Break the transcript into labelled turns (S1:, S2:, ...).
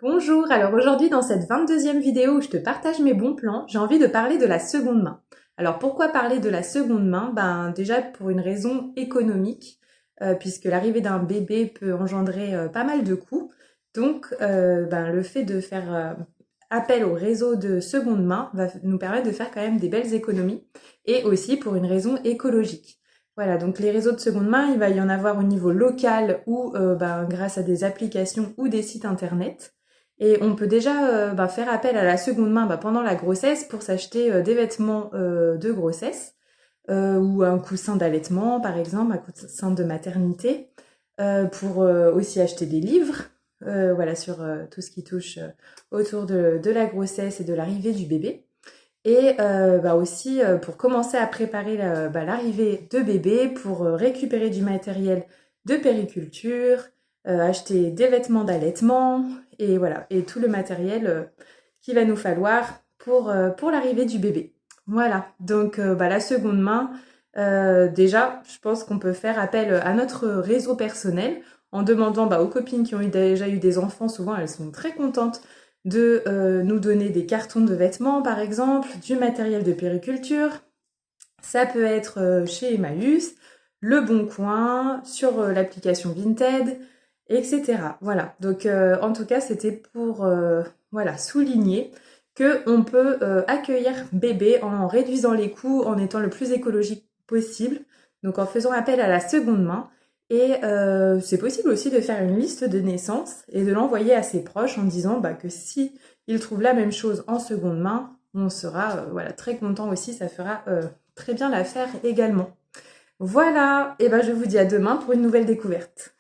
S1: Bonjour, alors aujourd'hui dans cette 22e vidéo où je te partage mes bons plans, j'ai envie de parler de la seconde main. Alors pourquoi parler de la seconde main? Déjà pour une raison économique, puisque l'arrivée d'un bébé peut engendrer pas mal de coûts. Donc le fait de faire appel au réseau de seconde main va nous permettre de faire quand même des belles économies, et aussi pour une raison écologique. Voilà, donc les réseaux de seconde main, il va y en avoir au niveau local ou grâce à des applications ou des sites internet. Et on peut déjà faire appel à la seconde main pendant la grossesse pour s'acheter des vêtements de grossesse ou un coussin d'allaitement par exemple, un coussin de maternité, pour aussi acheter des livres sur tout ce qui touche autour de la grossesse et de l'arrivée du bébé. Et aussi pour commencer à préparer l'arrivée de bébé, pour récupérer du matériel de périculture, acheter des vêtements d'allaitement, et voilà, et tout le matériel qu'il va nous falloir pour l'arrivée du bébé. Voilà, donc la seconde main, déjà, je pense qu'on peut faire appel à notre réseau personnel en demandant aux copines qui ont déjà eu des enfants. Souvent, elles sont très contentes de nous donner des cartons de vêtements, par exemple, du matériel de périculture. Ça peut être chez Emmaüs, Le Bon Coin, sur l'application Vinted, etc. Voilà, donc en tout cas, c'était pour souligner qu'on peut accueillir bébé en réduisant les coûts, en étant le plus écologique possible, donc en faisant appel à la seconde main. Et c'est possible aussi de faire une liste de naissance et de l'envoyer à ses proches en disant que si ils trouvent la même chose en seconde main, on sera très content aussi, ça fera très bien l'affaire également. Voilà, et je vous dis à demain pour une nouvelle découverte.